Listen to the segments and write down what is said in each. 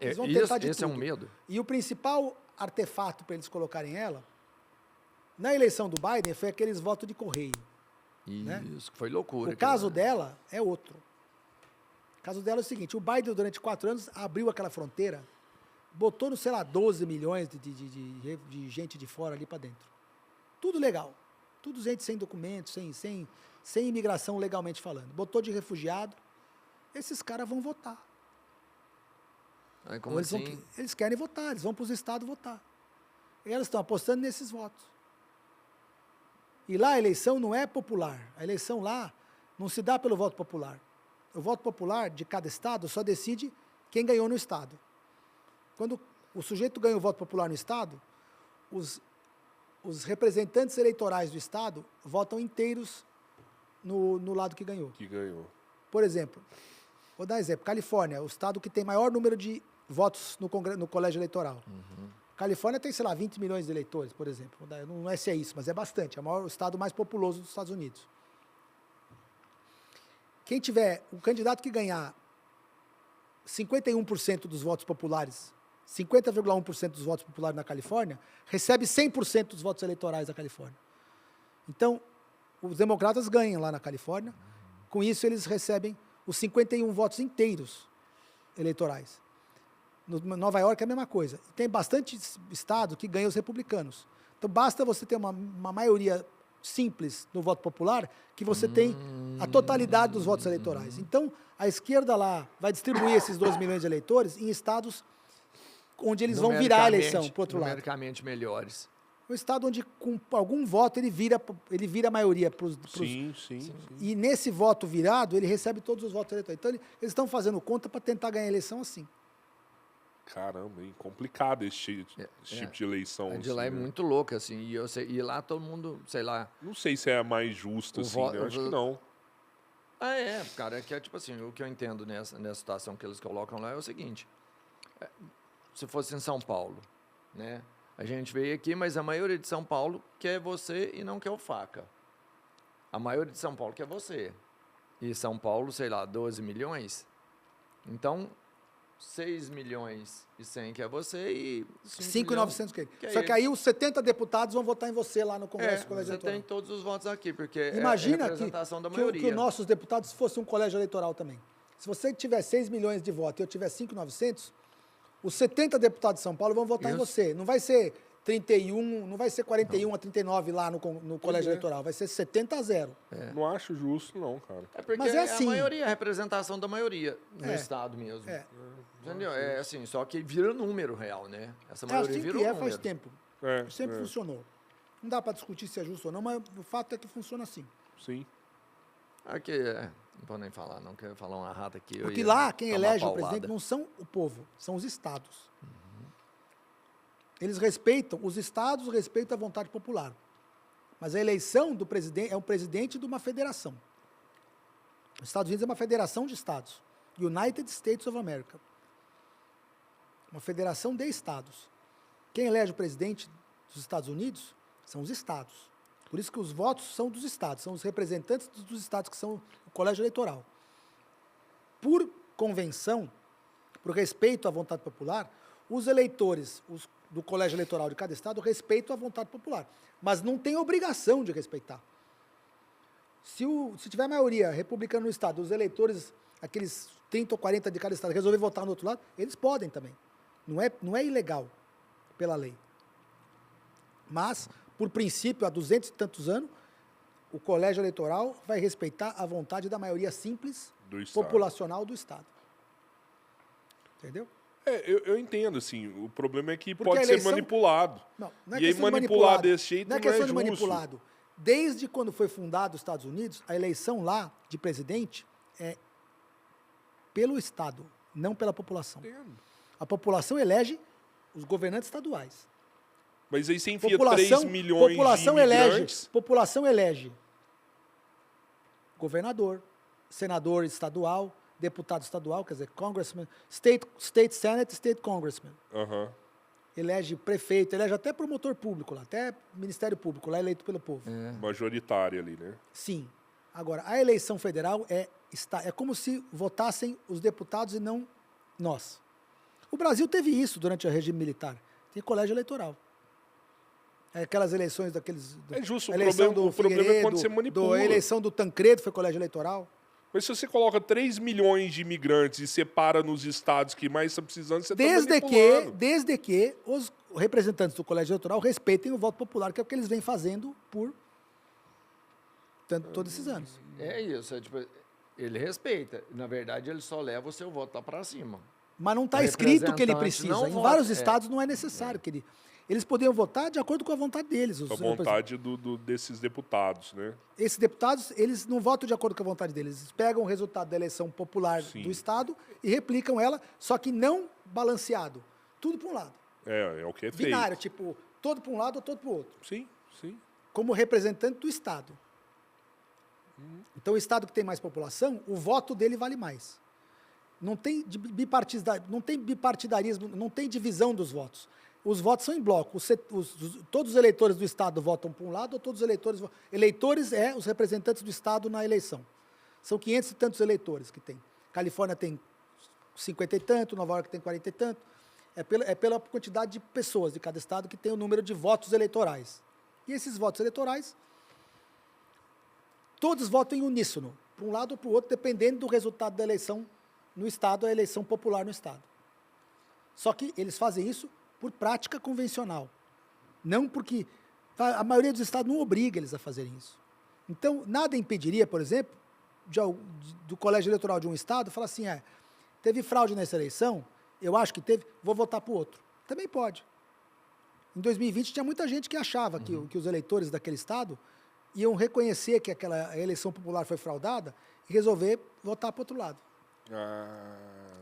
Eles vão tentar de esse é um tudo. medo. E o principal artefato para eles colocarem ela, na eleição do Biden, foi aqueles votos de correio. Né? Isso, que foi loucura. O caso dela é outro. O caso dela é o seguinte, o Biden, durante 4 anos, abriu aquela fronteira, botou, sei lá, 12 milhões de gente de fora ali para dentro. Tudo legal. Tudo gente sem documentos, sem imigração legalmente falando. Botou de refugiado. Esses caras vão votar. Aí, como assim? Eles querem votar, eles vão para os estados votar. E elas estão apostando nesses votos. E lá a eleição não é popular. A eleição lá não se dá pelo voto popular. O voto popular de cada estado só decide quem ganhou no estado. Quando o sujeito ganha o voto popular no estado, os representantes eleitorais do estado votam inteiros no lado que ganhou. Por exemplo, vou dar um exemplo, Califórnia, o estado que tem maior número de votos no colégio eleitoral. Califórnia tem, sei lá, 20 milhões de eleitores, por exemplo. Não é se é isso, mas é bastante. É o estado mais populoso dos Estados Unidos. Quem tiver, o candidato que ganhar 51% dos votos populares, 50,1% dos votos populares na Califórnia, recebe 100% dos votos eleitorais da Califórnia. Então, os democratas ganham lá na Califórnia. Com isso, eles recebem os 51 votos inteiros eleitorais. No Nova York é a mesma coisa. Tem bastante estado que ganha os republicanos. Então, basta você ter uma maioria simples no voto popular que você tem a totalidade dos votos eleitorais. Então, a esquerda lá vai distribuir esses 2 milhões de eleitores em estados onde eles vão virar a eleição para o outro lado. Numericamente melhores. Um estado onde, com algum voto, ele vira a maioria para os... Sim. E nesse voto virado, ele recebe todos os votos eleitorais. Então, eles estão fazendo conta para tentar ganhar a eleição assim. Caramba, hein? Complicado esse tipo de eleição. A de lá é muito louca, assim. E lá todo mundo, sei lá... Não sei se é a mais justa, assim, né? Eu acho que não. Cara, é que é tipo assim, o que eu entendo nessa situação que eles colocam lá é o seguinte. Se fosse em São Paulo, né? A gente veio aqui, mas a maioria de São Paulo quer você e não quer o Faca. A maioria de São Paulo quer você. E São Paulo, sei lá, 12 milhões. Então, 6 milhões e 100 quer você e 5.900 que ele. Só que aí os 70 deputados vão votar em você lá no Congresso do Colégio Eleitoral. Você tem todos os votos aqui, porque imagina é a representação da maioria. que os nossos deputados fossem um colégio eleitoral também. Se você tiver 6 milhões de votos e eu tiver 5.900, os 70 deputados de São Paulo vão votar em você. Não vai ser 31, não vai ser 41 a 39 lá no colégio eleitoral, vai ser 70-0. Não acho justo, não, cara. É porque mas é assim. A maioria, a representação da maioria no Estado mesmo. Entendeu? É assim, só que vira número real, né? Essa maioria assim vira que número. Faz tempo. Sempre funcionou. Não dá para discutir se é justo ou não, mas o fato é que funciona assim. Sim. Aqui, não vou nem falar, não quero falar uma rata aqui. Porque lá, quem elege o presidente não são o povo, são os estados. Eles respeitam, os estados respeitam a vontade popular. Mas a eleição do presidente é um presidente de uma federação. Os Estados Unidos é uma federação de estados. United States of America. Uma federação de estados. Quem elege o presidente dos Estados Unidos são os estados. Por isso que os votos são dos estados, são os representantes dos estados que são o colégio eleitoral. Por convenção, por respeito à vontade popular, os eleitores do colégio eleitoral de cada estado respeitam a vontade popular, mas não tem obrigação de respeitar. Se tiver maioria republicana no estado, os eleitores, aqueles 30 ou 40 de cada estado, resolverem votar no outro lado, eles podem também. Não é ilegal pela lei. Mas, por princípio, há 200 e tantos anos, o colégio eleitoral vai respeitar a vontade da maioria simples populacional do estado. Entendeu? Eu entendo, assim, o problema é que pode ser manipulado. Não é e aí manipular desse jeito não é questão de manipulado. Desde quando foi fundado os Estados Unidos, a eleição lá de presidente é pelo Estado, não pela população. Entendo. A população elege os governantes estaduais. Mas aí você enfia 3 milhões de imigrantes... População elege governador, senador estadual, deputado estadual, quer dizer, congressman, state senate, state congressman. Elege prefeito, elege até promotor público lá, até ministério público lá eleito pelo povo. Majoritário ali, né? Sim. Agora, a eleição federal é como se votassem os deputados e não nós. O Brasil teve isso durante o regime militar. Tem colégio eleitoral. Aquelas eleições daqueles... É justo, a eleição o problema é quando você manipula. A eleição do Tancredo foi colégio eleitoral. Mas se você coloca 3 milhões de imigrantes e separa nos estados que mais estão precisando, você está manipulando. Desde que os representantes do colégio eleitoral respeitem o voto popular, que é o que eles vêm fazendo por todos esses anos. É isso, tipo, ele respeita. Na verdade, ele só leva o seu voto lá para cima. Mas não está escrito que ele precisa. Em vários estados não é necessário que ele... Eles poderiam votar de acordo com a vontade deles. A vontade desses deputados, né? Esses deputados, eles não votam de acordo com a vontade deles. Eles pegam o resultado da eleição popular do Estado e replicam ela, só que não balanceado. Tudo para um lado. É o que é feito. Binário, tipo, todo para um lado ou todo para o outro. Sim. Como representante do Estado. Então, o Estado que tem mais população, o voto dele vale mais. Não tem bipartidarismo, não tem divisão dos votos. Os votos são em bloco. Todos os eleitores do Estado votam para um lado, ou todos os eleitores... Eleitores é os representantes do Estado na eleição. São 500 e tantos eleitores que tem. Califórnia tem 50 e tanto, Nova York tem 40 e tanto. É pela quantidade de pessoas de cada estado que tem o número de votos eleitorais. E esses votos eleitorais, todos votam em uníssono, para um lado ou para o outro, dependendo do resultado da eleição no Estado, a eleição popular no Estado. Só que eles fazem isso por prática convencional. Não porque... A maioria dos estados não obriga eles a fazerem isso. Então, nada impediria, por exemplo, do colégio eleitoral de um estado falar assim, teve fraude nessa eleição, eu acho que teve, vou votar para o outro. Também pode. Em 2020, tinha muita gente que achava que os eleitores daquele estado iam reconhecer que aquela eleição popular foi fraudada e resolver votar para o outro lado.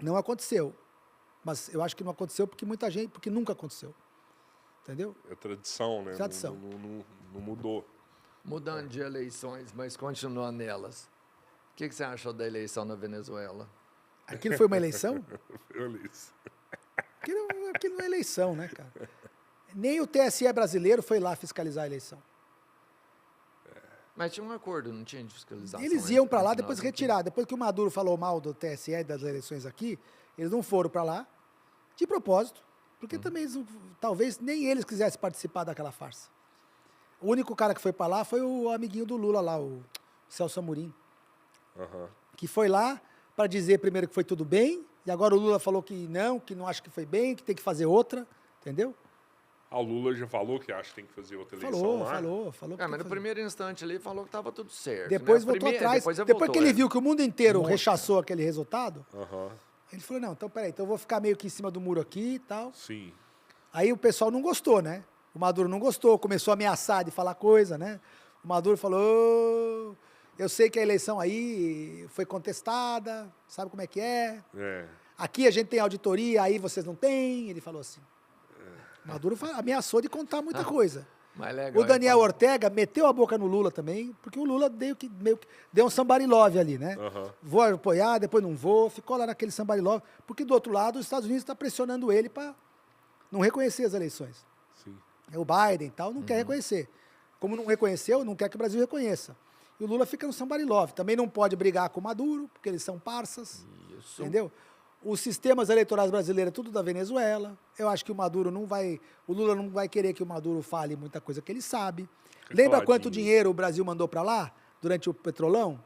Não aconteceu. Mas eu acho que não aconteceu porque nunca aconteceu. Entendeu? É tradição, né? Tradição. Não mudou. Mudando de eleições, mas continuando nelas. O que você achou da eleição na Venezuela? Aquilo foi uma eleição? Feliz. Aquilo não é eleição, né, cara? Nem o TSE brasileiro foi lá fiscalizar a eleição. Mas tinha um acordo, não tinha de fiscalização? Eles iam para lá, depois retirar. Depois que o Maduro falou mal do TSE e das eleições aqui, eles não foram para lá, de propósito, porque também talvez nem eles quisessem participar daquela farsa. O único cara que foi para lá foi o amiguinho do Lula lá, o Celso Amorim, que foi lá para dizer primeiro que foi tudo bem, e agora o Lula falou que não acha que foi bem, que tem que fazer outra, entendeu? O Lula já falou que acha que tem que fazer outra eleição lá? Falou. Mas no primeiro instante ali falou que estava tudo certo. Depois né? voltou atrás. Depois que ele viu que o mundo inteiro rechaçou aquele resultado, ele falou, não, então peraí, então eu vou ficar meio que em cima do muro aqui e tal. Sim. Aí o pessoal não gostou, né? O Maduro não gostou, começou a ameaçar de falar coisa, né? O Maduro falou, eu sei que a eleição aí foi contestada, sabe como é que é? Aqui a gente tem auditoria, aí vocês não têm, ele falou assim. O Maduro ameaçou de contar muita coisa. Legal, o Daniel Ortega meteu a boca no Lula também, porque o Lula meio que deu um somebody love ali, né? Vou apoiar, depois não vou, ficou lá naquele somebody love, porque do outro lado os Estados Unidos estão pressionando ele para não reconhecer as eleições. Sim. O Biden e tal não quer reconhecer. Como não reconheceu, não quer que o Brasil reconheça. E o Lula fica no somebody love. Também não pode brigar com o Maduro, porque eles são parças. Isso. Entendeu? Os sistemas eleitorais brasileiros é tudo da Venezuela. Eu acho que o Lula não vai querer que o Maduro fale muita coisa que ele sabe. Lembra quanto dinheiro o Brasil mandou para lá durante o Petrolão?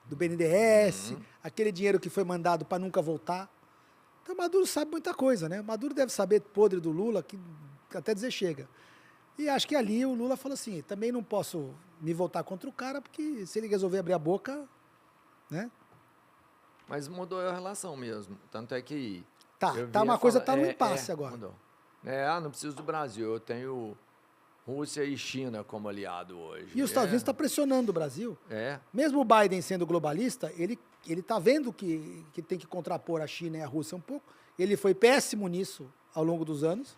Do BNDES, aquele dinheiro que foi mandado para nunca voltar. Então o Maduro sabe muita coisa, né? O Maduro deve saber podre do Lula, que até dizer chega. E acho que ali o Lula falou assim, também não posso me voltar contra o cara, porque se ele resolver abrir a boca, né? Mas mudou a relação mesmo. Tanto é que... Uma coisa tá no impasse agora. Mudou. Não preciso do Brasil. Eu tenho Rússia e China como aliado hoje. E os Estados Unidos estão pressionando o Brasil. É. Mesmo o Biden sendo globalista, ele está vendo que tem que contrapor a China e a Rússia um pouco. Ele foi péssimo nisso ao longo dos anos.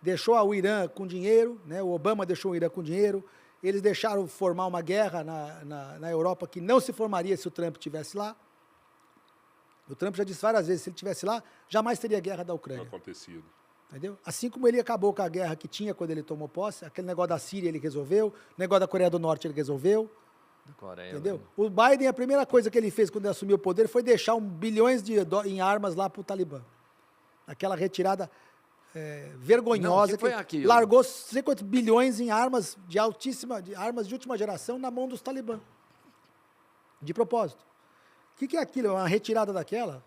Deixou o Irã com dinheiro, né? O Obama deixou o Irã com dinheiro. Eles deixaram formar uma guerra na Europa que não se formaria se o Trump estivesse lá. O Trump já disse várias vezes, se ele estivesse lá, jamais teria guerra da Ucrânia. Acontecido. Entendeu? Assim como ele acabou com a guerra que tinha quando ele tomou posse, aquele negócio da Síria ele resolveu, o negócio da Coreia do Norte ele resolveu. Da Coreia, entendeu? O Biden, a primeira coisa que ele fez quando ele assumiu o poder foi deixar bilhões em armas lá para o Talibã. Aquela retirada vergonhosa. Não, que foi aquilo? Largou sei quantos bilhões em armas armas de última geração na mão dos talibã. De propósito. O que é aquilo? Uma retirada daquela?